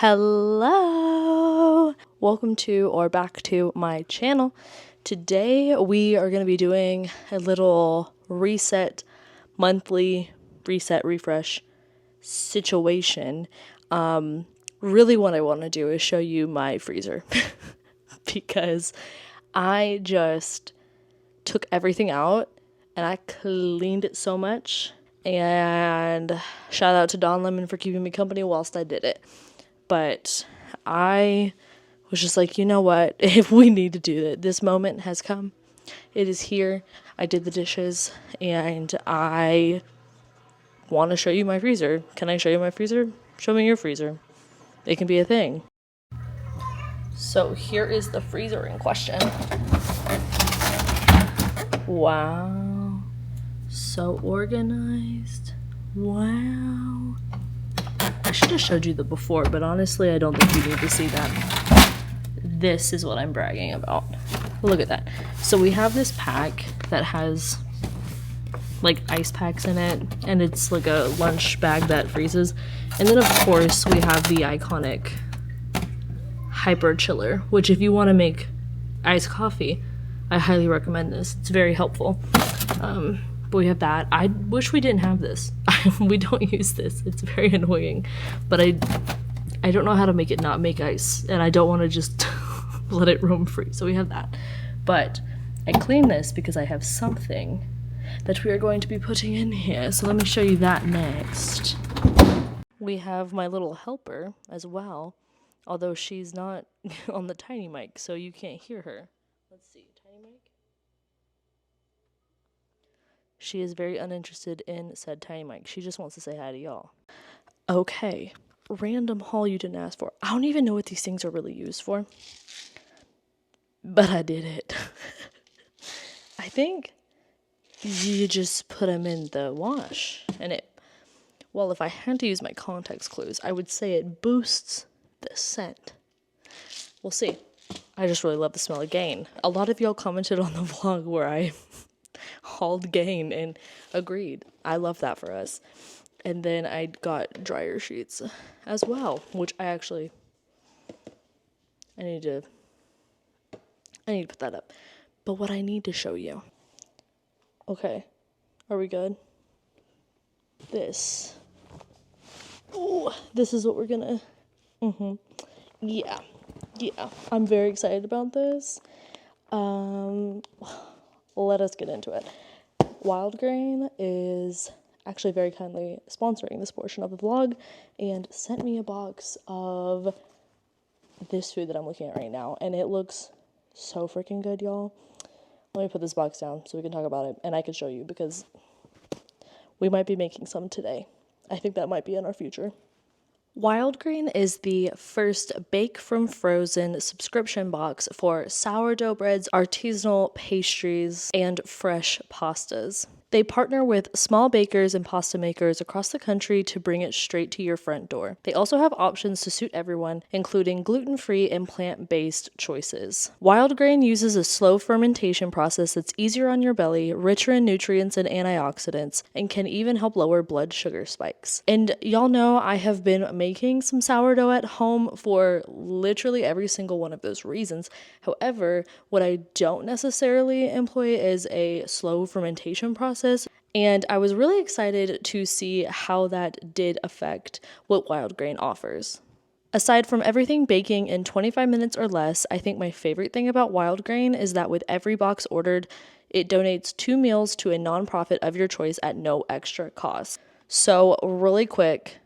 Hello! Welcome to or back to my channel. Today we are going to be doing a little monthly reset, refresh situation. Really what I want to do is show you my freezer because I just took everything out and I cleaned it so much. And shout out to Don Lemon for keeping me company whilst I did it. But I was just like, you know what? If we need to do that, this moment has come. It is here. I did the dishes and I want to show you my freezer. Can I show you my freezer? Show me your freezer. It can be a thing. So here is the freezer in question. Wow. So organized. Wow. I should have showed you the before, but honestly, I don't think you need to see that. This is what I'm bragging about. Look at that. So we have this pack that has like ice packs in it, and it's like a lunch bag that freezes. And then of course we have the iconic hyper chiller, which if you want to make iced coffee, I highly recommend this. It's very helpful. But we have that. I wish we didn't have this. We don't use this. It's very annoying. But I don't know how to make it not make ice. And I don't want to just let it roam free. So we have that. But I cleaned this because I have something that we are going to be putting in here. So let me show you that next. We have my little helper as well. Although she's not on the tiny mic, so you can't hear her. Let's see. Tiny mic? She is very uninterested in said tiny mic. She just wants to say hi to y'all. Okay. Random haul you didn't ask for. I don't even know what these things are really used for. But I did it. I think you just put them in the wash. And well, if I had to use my context clues, I would say it boosts the scent. We'll see. I just really love the smell of Gain. A lot of y'all commented on the vlog where I hauled Gain and agreed. I love that for us. And then I got dryer sheets as well, which I need to put that up. But what I need to show you. Okay. Are we good? This. Ooh, this is what we're gonna Yeah. I'm very excited about this. Let us get into it. Wild Grain is actually very kindly sponsoring this portion of the vlog and sent me a box of this food that I'm looking at right now, and it looks so freaking good, y'all. Let me put this box down so we can talk about it, and I can show you because we might be making some today. I think that might be in our future. Wild Grain is the first bake from frozen subscription box for sourdough breads, artisanal pastries, and fresh pastas. They partner with small bakers and pasta makers across the country to bring it straight to your front door. They also have options to suit everyone, including gluten-free and plant-based choices. Wild Grain uses a slow fermentation process that's easier on your belly, richer in nutrients and antioxidants, and can even help lower blood sugar spikes. And y'all know I have been making some sourdough at home for literally every single one of those reasons. However, what I don't necessarily employ is a slow fermentation process. And I was really excited to see how that did affect what Wild Grain offers. Aside from everything baking in 25 minutes or less, I think my favorite thing about Wild Grain is that with every box ordered, it donates 2 meals to a nonprofit of your choice at no extra cost. So really quick,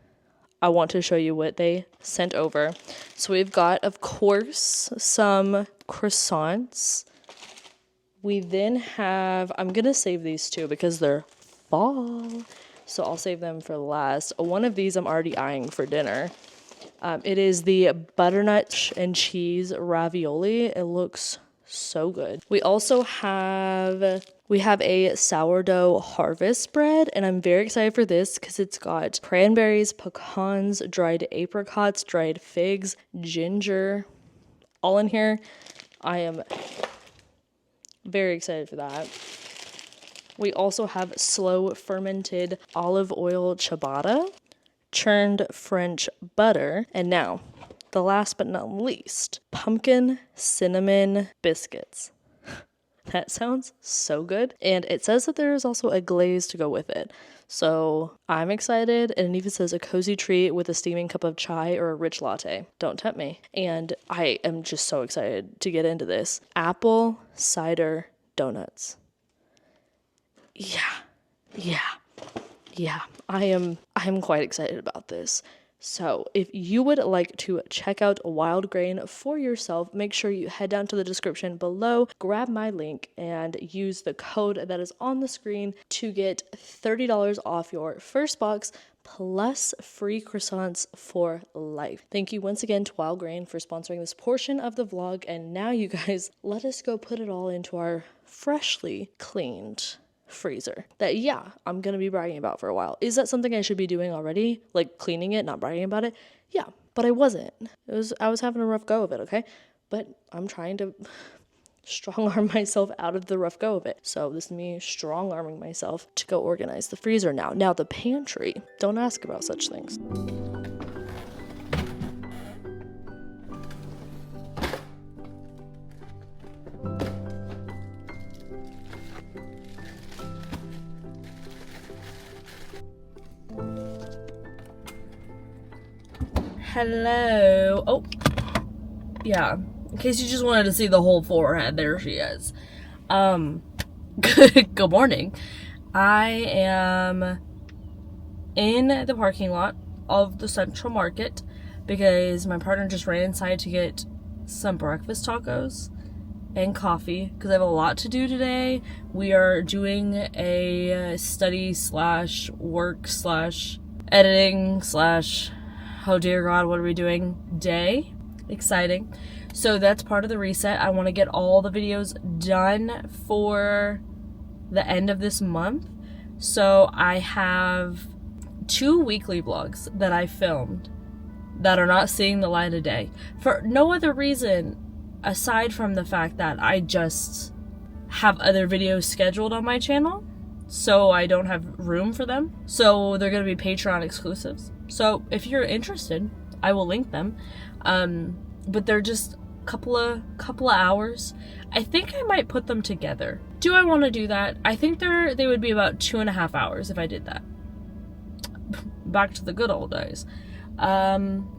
I want to show you what they sent over. So we've got, of course, some croissants. We then have, I'm going to save these two because they're fall, so I'll save them for last. One of these I'm already eyeing for dinner. It is the butternut and cheese ravioli. It looks so good. We also have a sourdough harvest bread, and I'm very excited for this because it's got cranberries, pecans, dried apricots, dried figs, ginger, all in here. I am very excited for that. We also have slow fermented olive oil ciabatta, churned French butter, and now the last but not least, pumpkin cinnamon biscuits. That sounds so good. And it says that there is also a glaze to go with it. So I'm excited. And it even says a cozy treat with a steaming cup of chai or a rich latte. Don't tempt me. And I am just so excited to get into this. Apple cider donuts. Yeah. I am quite excited about this. So if you would like to check out Wild Grain for yourself, make sure you head down to the description below, grab my link, and use the code that is on the screen to get $30 off your first box plus free croissants for life. Thank you once again to Wild Grain for sponsoring this portion of the vlog. And now you guys, let us go put it all into our freshly cleaned freezer that I'm gonna be bragging about for a while. Is that something I should be doing already, like cleaning it, not bragging about it? Yeah, but I wasn't. I was having a rough go of it, okay? But I'm trying to strong arm myself out of the rough go of it. So this is me strong arming myself to go organize the freezer now the pantry, don't ask about such things. Hello. Oh, yeah. In case you just wanted to see the whole forehead, there she is. Good morning. I am in the parking lot of the Central Market because my partner just ran inside to get some breakfast tacos and coffee because I have a lot to do today. We are doing a study / work / editing / oh dear God, what are we doing? Day. Exciting. So that's part of the reset. I want to get all the videos done for the end of this month. So I have 2 weekly vlogs that I filmed that are not seeing the light of day. For no other reason aside from the fact that I just have other videos scheduled on my channel. So I don't have room for them. So they're going to be Patreon exclusives. So if you're interested, I will link them. But they're just a couple of hours. I think I might put them together. Do I want to do that? I think they would be about 2.5 hours if I did that. Back to the good old days. I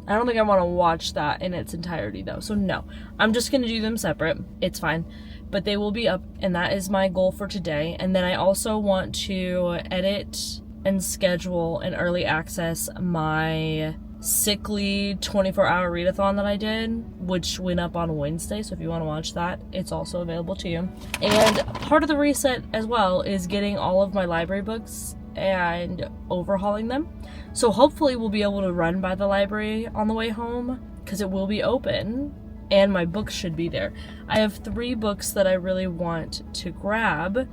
don't think I want to watch that in its entirety though. So no, I'm just going to do them separate. It's fine. But they will be up, and that is my goal for today. And then I also want to edit and schedule and early access my sickly 24-hour readathon that I did, which went up on Wednesday. So if you want to watch that, it's also available to you. And part of the reset as well is getting all of my library books and overhauling them. So hopefully we'll be able to run by the library on the way home because it will be open. And my books should be there. I have 3 books that I really want to grab.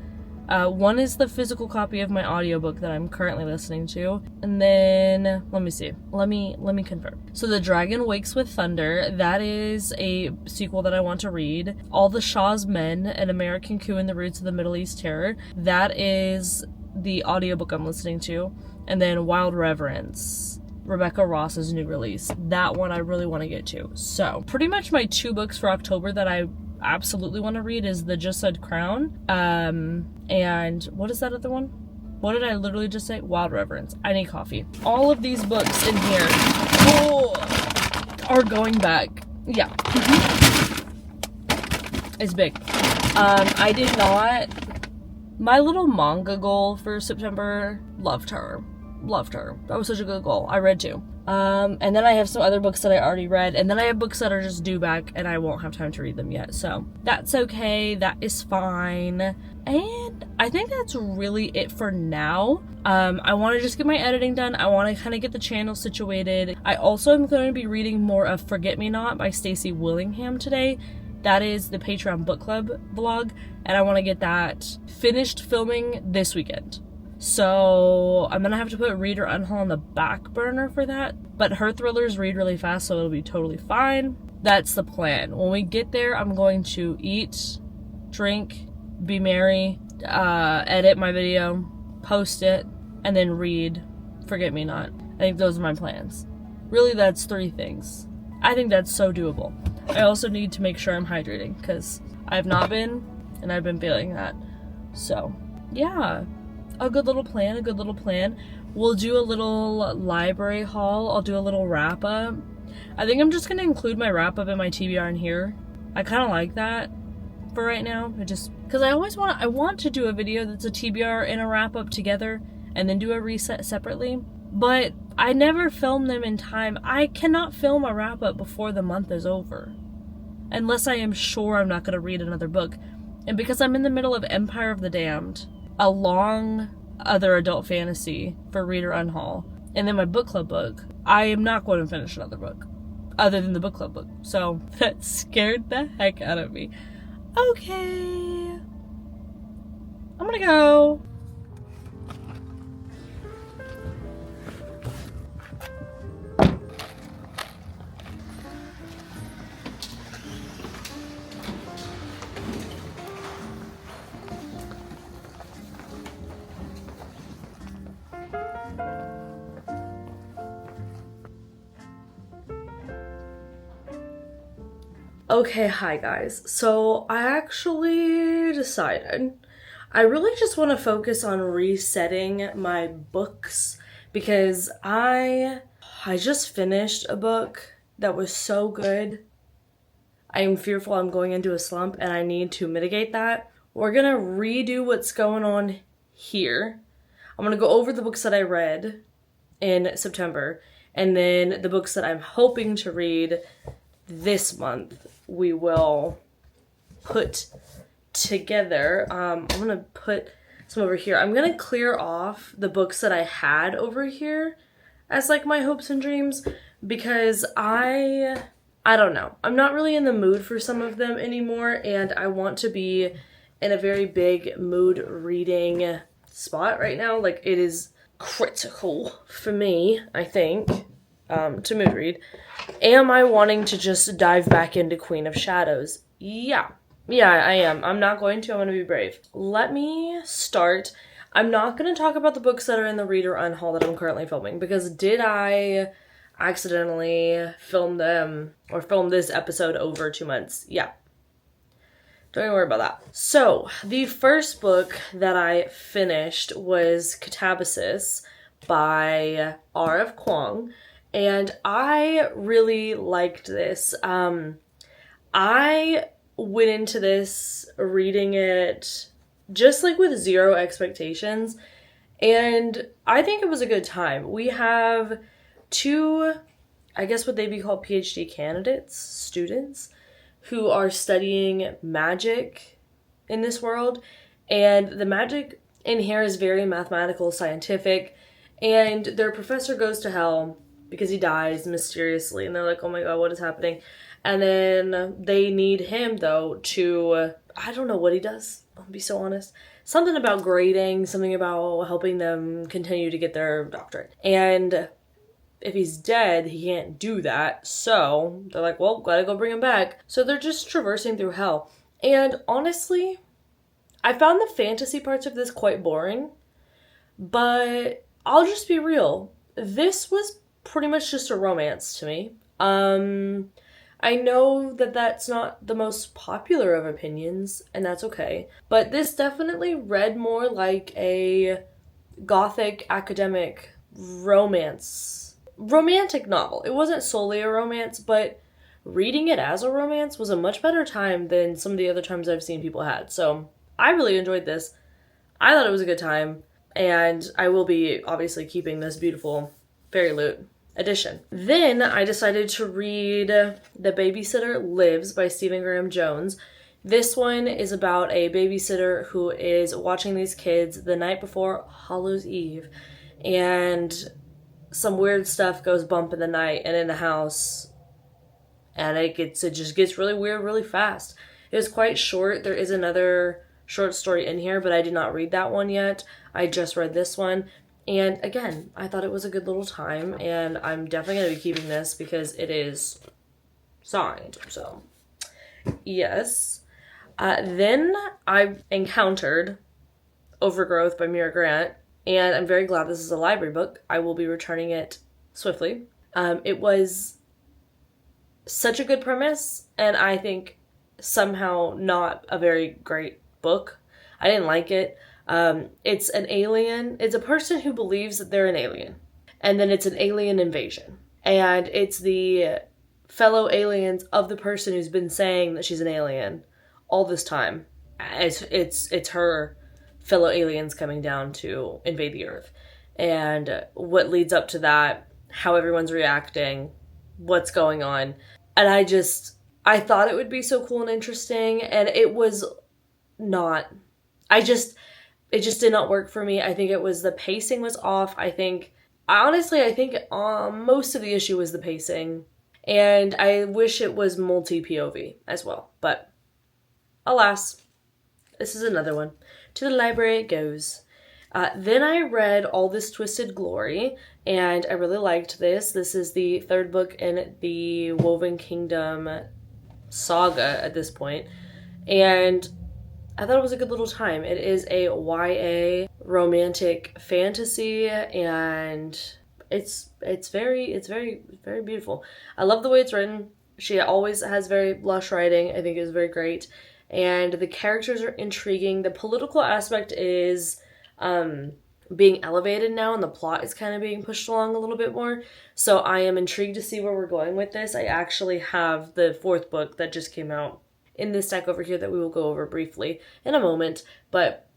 One is the physical copy of my audiobook that I'm currently listening to. And then, let me see. Let me confirm. So The Dragon Wakes with Thunder, that is a sequel that I want to read. All the Shah's Men, An American Coup in the Roots of the Middle East Terror, that is the audiobook I'm listening to. And then Wild Reverence, Rebecca Ross's new release. That one I really want to get to. So pretty much my 2 books for October that I absolutely want to read is The Just Said Crown. And what is that other one? What did I literally just say? Wild Reverence. I need coffee. All of these books in here are going back. Yeah. It's big. I did not. My little manga goal for September, loved her. That was such a good goal. I read 2. And then I have some other books that I already read, and then I have books that are just due back and I won't have time to read them yet. So that's okay. That is fine. And I think that's really it for now. I want to just get my editing done. I want to kind of get the channel situated. I also am going to be reading more of Forget Me Not by Stacey Willingham today. That is the Patreon book club vlog, and I want to get that finished filming this weekend. So I'm gonna have to put Read or Unhaul on the back burner for that. But her thrillers read really fast, so it'll be totally fine. That's the plan. When we get there, I'm going to eat, drink, be merry, edit my video, post it, and then read Forget Me Not. I think those are my plans. Really, that's 3 things. I think that's so doable. I also need to make sure I'm hydrating because I've not been, and I've been failing that. So, yeah, a good little plan. We'll do a little library haul. I'll do a little wrap up. I think I'm just gonna include my wrap up in my TBR in here. I kind of like that for right now. It just, because I want to do a video that's a TBR and a wrap up together and then do a reset separately, but I never film them in time. I cannot film a wrap up before the month is over unless I am sure I'm not going to read another book. And because I'm in the middle of Empire of the Damned, a long other adult fantasy for Reader Unhaul, and then my book club book, I am not going to finish another book other than the book club book. So that scared the heck out of me. Okay, I'm gonna go. Okay, hi guys. So I actually decided I really just want to focus on resetting my books because I just finished a book that was so good. I am fearful I'm going into a slump and I need to mitigate that. We're gonna redo what's going on here. I'm gonna go over the books that I read in September and then the books that I'm hoping to read this month we will put together. I'm gonna put some over here. I'm gonna clear off the books that I had over here as like my hopes and dreams because I don't know. I'm not really in the mood for some of them anymore and I want to be in a very big mood reading spot right now. Like it is critical for me, I think, to mood read. Am I wanting to just dive back into Queen of Shadows? Yeah, I am. I'm not going to. I'm going to be brave. Let me start. I'm not going to talk about the books that are in the Reader Unhaul that I'm currently filming because did I accidentally film them or film this episode over 2 months? Yeah. Don't even worry about that. So, the first book that I finished was Catabasis by R.F. Kuang. And I really liked this. I went into this reading it just like with zero expectations. And I think it was a good time. We have two, I guess what they'd be called PhD candidates, students, who are studying magic in this world. And the magic in here is very mathematical, scientific. And their professor goes to hell because he dies mysteriously, and they're like, oh my god, what is happening? And then they need him, though, to, I don't know what he does, I'll be so honest. Something about grading, something about helping them continue to get their doctorate. And if he's dead, he can't do that, so they're like, well, gotta go bring him back. So they're just traversing through hell. And honestly, I found the fantasy parts of this quite boring, but I'll just be real. This was pretty much just a romance to me. I know that that's not the most popular of opinions, and that's okay. But this definitely read more like a gothic academic romantic novel. It wasn't solely a romance, but reading it as a romance was a much better time than some of the other times I've seen people had. So I really enjoyed this. I thought it was a good time, and I will be obviously keeping this beautiful Fairy Loot edition. Then I decided to read The Babysitter Lives by Stephen Graham Jones. This one is about a babysitter who is watching these kids the night before Hallows Eve, and some weird stuff goes bump in the night and in the house, and it just gets really weird really fast. It was quite short. There is another short story in here, but I did not read that one yet. I just read this one. And again, I thought it was a good little time, and I'm definitely going to be keeping this because it is signed. So, yes. Then I encountered Overgrowth by Mira Grant, and I'm very glad this is a library book. I will be returning it swiftly. It was such a good premise, and I think somehow not a very great book. I didn't like it. It's an alien. It's a person who believes that they're an alien. And then it's an alien invasion. And it's the fellow aliens of the person who's been saying that she's an alien all this time. It's her fellow aliens coming down to invade the Earth. And what leads up to that, how everyone's reacting, what's going on. And I thought it would be so cool and interesting, and it was not. It just did not work for me. I think it was the pacing was off. I think most of the issue was the pacing, and I wish it was multi-POV as well. But alas, this is another one. To the library it goes. Then I read All This Twisted Glory, and I really liked this. This is the third book in the Woven Kingdom saga at this point, and I thought it was a good little time. It is a YA romantic fantasy, and it's very beautiful. I love the way it's written. She always has very lush writing. I think it's very great, and the characters are intriguing. The political aspect is being elevated now, and the plot is kind of being pushed along a little bit more. So I am intrigued to see where we're going with this. I actually have the fourth book that just came out in this deck over here that we will go over briefly in a moment. But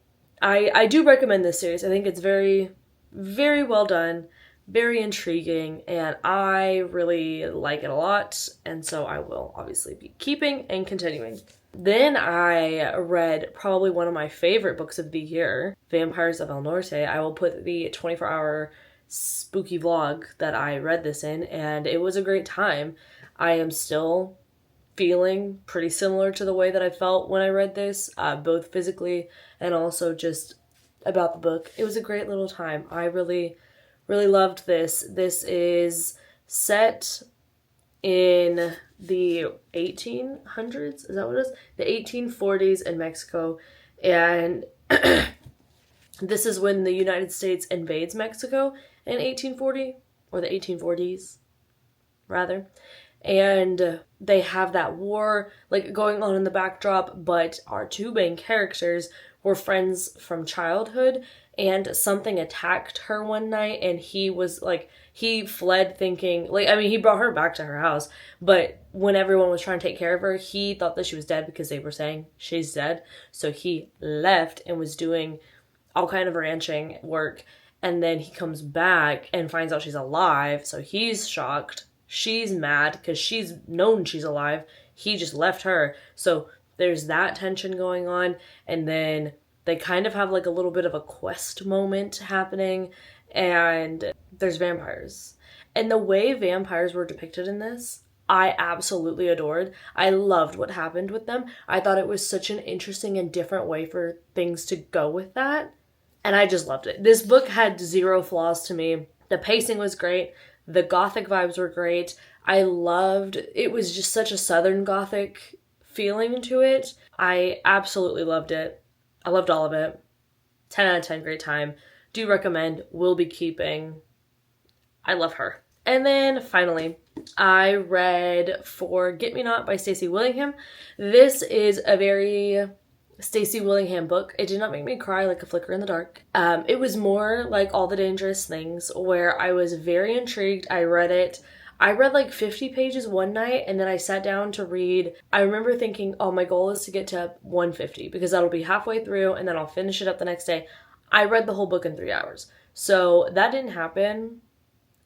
I do recommend this series. I think it's very, very well done, very intriguing, and I really like it a lot. And so I will obviously be keeping and continuing. Then I read probably one of my favorite books of the year, Vampires of El Norte. I will put the 24-hour spooky vlog that I read this in, and it was a great time. I am still feeling pretty similar to the way that I felt when I read this, both physically and also just about the book. It was a great little time. I really, really loved this. This is set in the 1800s, is that what it is? The 1840s in Mexico, and this is when the United States invades Mexico in 1840, or the 1840s, rather. And they have that war like going on in the backdrop, but our two main characters were friends from childhood, and something attacked her one night, and he was like, he fled thinking, like, I mean, he brought her back to her house, but when everyone was trying to take care of her, he thought that she was dead because they were saying she's dead. So he left and was doing all kind of ranching work, and then he comes back and finds out she's alive, so he's shocked. She's mad because she's known she's alive. He just left her. So there's that tension going on, and then they kind of have like a little bit of a quest moment happening, and there's vampires. And the way vampires were depicted in this, I absolutely adored. I loved what happened with them. I thought it was such an interesting and different way for things to go with that, and I just loved it. This book had zero flaws to me. The pacing was great. The gothic vibes were great. I loved, it was just such a southern gothic feeling to it. I absolutely loved it. I loved all of it. 10 out of 10, great time. Do recommend, will be keeping. I love her. And then finally, I read Forget Me Not by Stacey Willingham. This is a very Stacey Willingham book. It did not make me cry like a flicker in the dark. It was more like All the Dangerous Things, where I was very intrigued. I read like 50 pages one night, and then I sat down to read. I remember thinking, oh, my goal is to get to 150 because that'll be halfway through, and then I'll finish it up the next day. I read the whole book in 3 hours. So that didn't happen.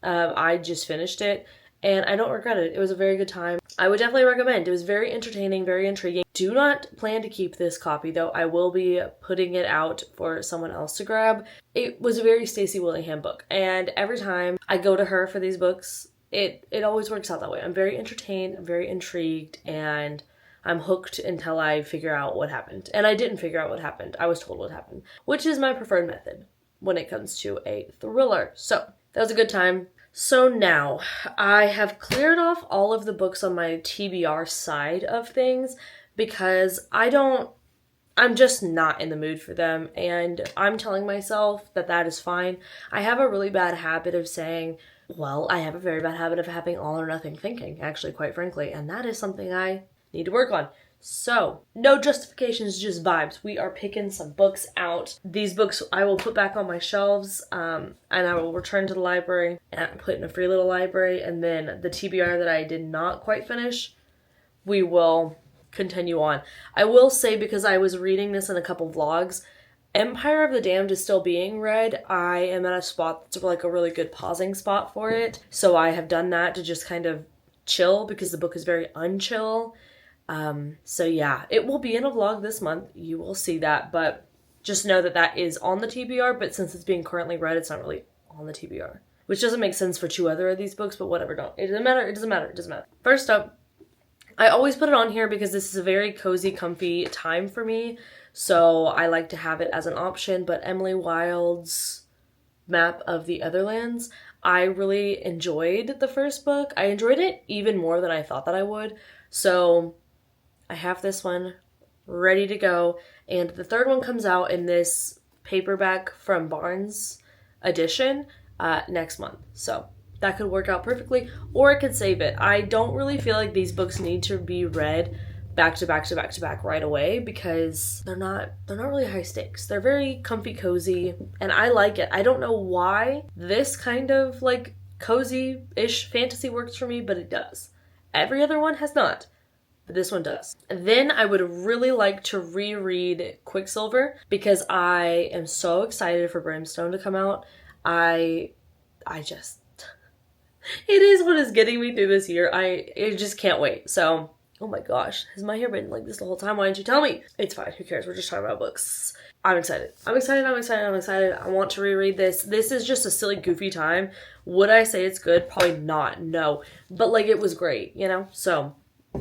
I just finished it, and I don't regret it. It was a very good time. I would definitely recommend. It was very entertaining, very intriguing. Do not plan to keep this copy, though. I will be putting it out for someone else to grab. It was a very Stacey Willingham book, and every time I go to her for these books, it always works out that way. I'm very entertained, I'm very intrigued, and I'm hooked until I figure out what happened. And I didn't figure out what happened. I was told what happened, which is my preferred method when it comes to a thriller. So that was a good time. So now I have cleared off all of the books on my TBR side of things because I'm just not in the mood for them, and I'm telling myself that that is fine. I have a really bad habit of saying, Well, I have a very bad habit of having all or nothing thinking, actually, quite frankly, and that is something I need to work on. So, no justifications, just vibes. We are picking some books out. These books I will put back on my shelves, and I will return to the library and put in a free little library, and then the TBR that I did not quite finish, we will continue on. I will say, because I was reading this in a couple vlogs, Empire of the Damned is still being read. I am at a spot that's like a really good pausing spot for it. So I have done that to just kind of chill because the book is very unchill. So yeah, it will be in a vlog this month. You will see that, but just know that that is on the TBR, but since it's being currently read, it's not really on the TBR. Which doesn't make sense for 2 other of these books, but whatever, don't. It doesn't matter, it doesn't matter, it doesn't matter. First up, I always put it on here because this is a very cozy, comfy time for me. So I like to have it as an option, but Emily Wilde's Map of the Otherlands, I really enjoyed the first book. I enjoyed it even more than I thought that I would. So I have this one ready to go. And the third one comes out in this paperback from Barnes edition next month. So that could work out perfectly, or it could save it. I don't really feel like these books need to be read back to back to back to back right away because they're not really high stakes. They're very comfy, cozy, and I like it. I don't know why this kind of like cozy-ish fantasy works for me, but it does. Every other one has not, but this one does. Then I would really like to reread Quicksilver because I am so excited for Brimstone to come out. I just, it is what is getting me through this year. I just can't wait. So, oh my gosh, has my hair been like this the whole time? Why didn't you tell me? It's fine, who cares? We're just talking about books. I'm excited. I'm excited. I want to reread this. This is just a silly, goofy time. Would I say it's good? Probably not, no. But like, it was great, you know? So,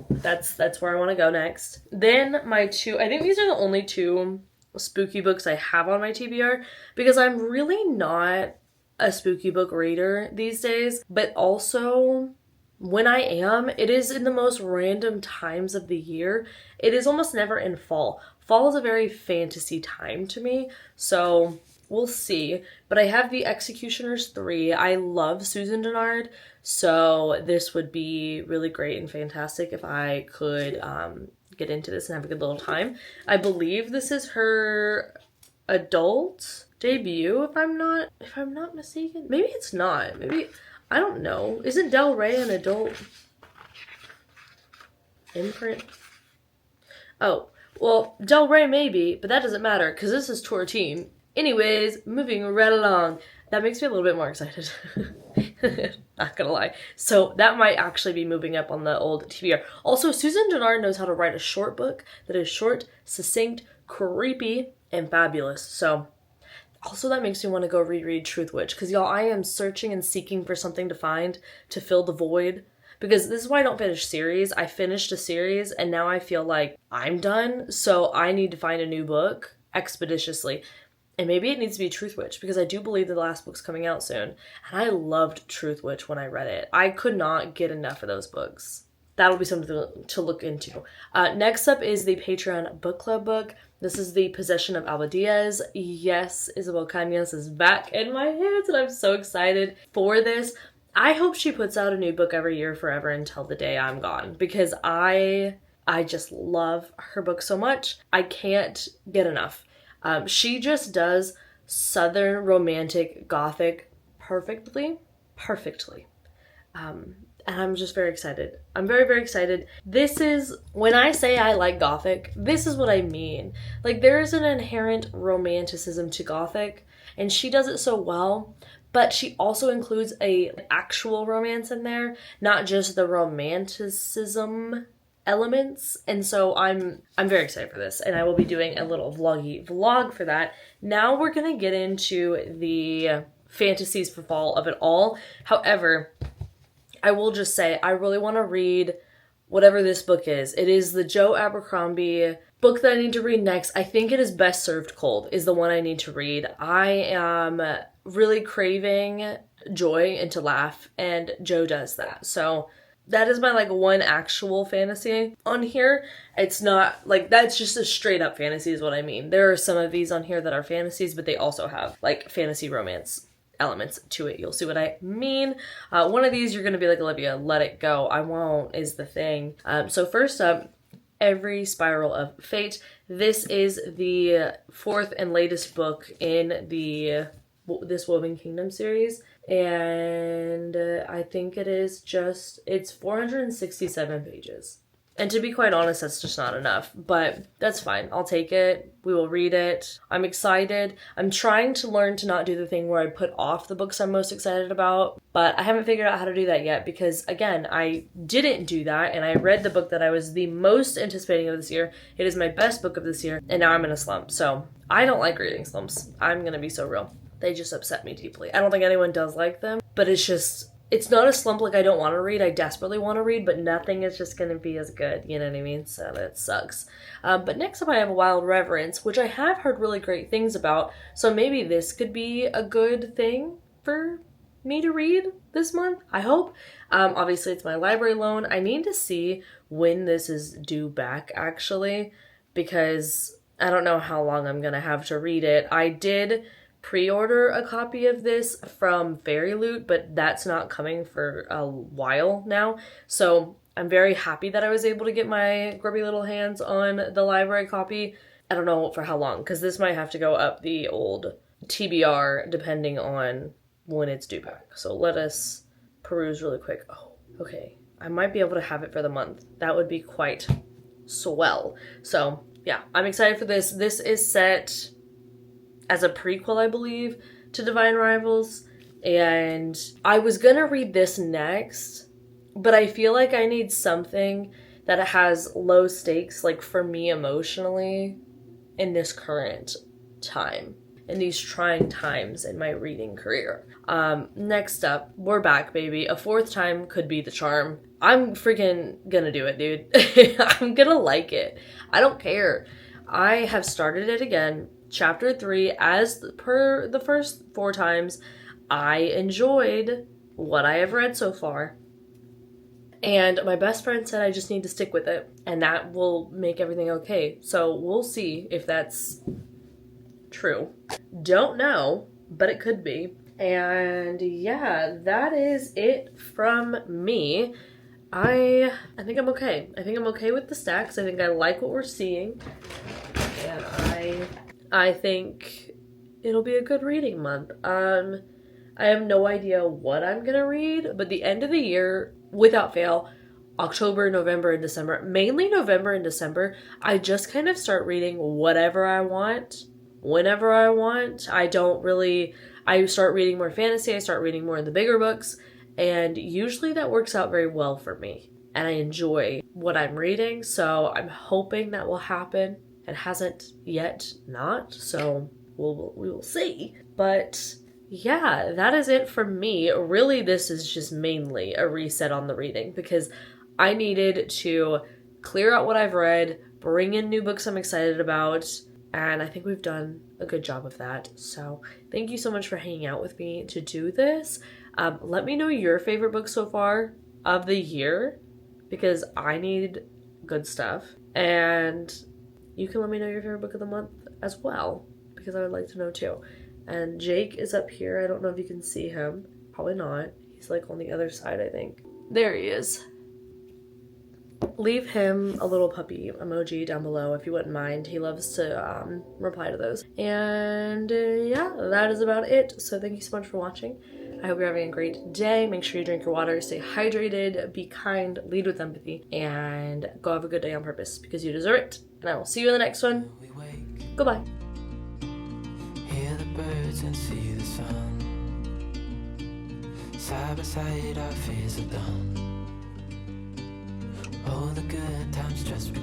that's where I want to go next. Then my 2, I think these are the only 2 spooky books I have on my TBR because I'm really not a spooky book reader these days, but also when I am, it is in the most random times of the year. It is almost never in fall. Fall is a very fantasy time to me, so we'll see. But I have The Executioners 3. I love Susan Dennard, so this would be really great and fantastic if I could get into this and have a good little time. I believe this is her adult debut, if I'm not mistaken. Maybe it's not. Maybe, I don't know. Isn't Del Rey an adult imprint? Oh, well, Del Rey maybe, but that doesn't matter because this is Tortine. Anyways, moving right along. That makes me a little bit more excited. Not gonna lie. So that might actually be moving up on the old TBR. Also, Susan Dennard knows how to write a short book that is short, succinct, creepy, and fabulous. So also that makes me want to go reread Truth Witch because y'all, I am searching and seeking for something to find to fill the void because this is why I don't finish series. I finished a series and now I feel like I'm done, so I need to find a new book expeditiously. And maybe it needs to be Truth Witch because I do believe the last book's coming out soon. And I loved Truth Witch when I read it. I could not get enough of those books. That'll be something to look into. Next up is the Patreon book club book. This is The Possession of Alba Diaz. Yes, Isabel Cañas is back in my hands and I'm so excited for this. I hope she puts out a new book every year forever until the day I'm gone because I just love her book so much. I can't get enough. She just does Southern romantic gothic perfectly. And I'm just very excited. I'm very, very excited. This is, when I say I like gothic, this is what I mean. Like, there is an inherent romanticism to gothic, and she does it so well, but she also includes a actual romance in there, not just the romanticism elements. And so I'm very excited for this, and I will be doing a little vlog for that. Now we're gonna get into the fantasies for fall of it all. However, I will just say I really want to read whatever this book is. It is the Joe Abercrombie book that I need to read next. I think it is Best Served Cold is the one I need to read. I am really craving joy and to laugh, and Joe does that. So that is my like one actual fantasy on here. It's not like, that's just a straight up fantasy is what I mean. There are some of these on here that are fantasies, but they also have like fantasy romance elements to it. You'll see what I mean. One of these you're going to be like, Olivia, let it go. I won't is the thing. So first up, Every Spiral of Fate. This is the fourth and latest book in this Woven Kingdom series. And I think it's 467 pages. And to be quite honest, that's just not enough, but that's fine. I'll take it. We will read it. I'm excited. I'm trying to learn to not do the thing where I put off the books I'm most excited about, but I haven't figured out how to do that yet because, again, I didn't do that, and I read the book that I was the most anticipating of this year. It is my best book of this year, and now I'm in a slump. So I don't like reading slumps. I'm going to be so real. They just upset me deeply. I don't think anyone does like them, but it's not a slump like I don't want to read. I desperately want to read, but nothing is just going to be as good. You know what I mean? So that sucks. But next up I have Wild Reverence, which I have heard really great things about. So maybe this could be a good thing for me to read this month. I hope. Obviously it's my library loan. I need to see when this is due back actually, because I don't know how long I'm going to have to read it. I did pre-order a copy of this from Fairy Loot, but that's not coming for a while now. So I'm very happy that I was able to get my grubby little hands on the library copy. I don't know for how long, because this might have to go up the old TBR depending on when it's due back. So let us peruse really quick. Oh, okay. I might be able to have it for the month. That would be quite swell. So yeah, I'm excited for this. This is set as a prequel, I believe, to Divine Rivals. And I was gonna read this next, but I feel like I need something that has low stakes, like for me emotionally, in this current time, in these trying times in my reading career. Next up, we're back, baby. A fourth time could be the charm. I'm freaking gonna do it, dude. I'm gonna like it. I don't care. I have started it again. Chapter 3, as per the first 4 times, I enjoyed what I have read so far. And my best friend said I just need to stick with it, and that will make everything okay. So we'll see if that's true. Don't know, but it could be. And yeah, that is it from me. I think I'm okay. I think I'm okay with the stacks. I think I like what we're seeing. And I think it'll be a good reading month. I have no idea what I'm gonna read, but the end of the year, without fail, October, November, and December, mainly November and December, I just kind of start reading whatever I want, whenever I want. I start reading more fantasy, I start reading more of the bigger books, and usually that works out very well for me. And I enjoy what I'm reading, so I'm hoping that will happen. It hasn't yet not, so we will see. But yeah, that is it for me. Really, this is just mainly a reset on the reading because I needed to clear out what I've read, bring in new books I'm excited about, and I think we've done a good job of that. So thank you so much for hanging out with me to do this. Let me know your favorite book so far of the year because I need good stuff. And you can let me know your favorite book of the month as well, because I would like to know too. And Jake is up here. I don't know if you can see him. Probably not. He's like on the other side, I think. There he is. Leave him a little puppy emoji down below if you wouldn't mind. He loves to reply to those. And yeah, that is about it. So thank you so much for watching. I hope you're having a great day. Make sure you drink your water, stay hydrated, be kind, lead with empathy, and go have a good day on purpose because you deserve it. And I will see you in the next one. Goodbye. Hear the birds and see the sun. Side by side our fears are done. All the good times just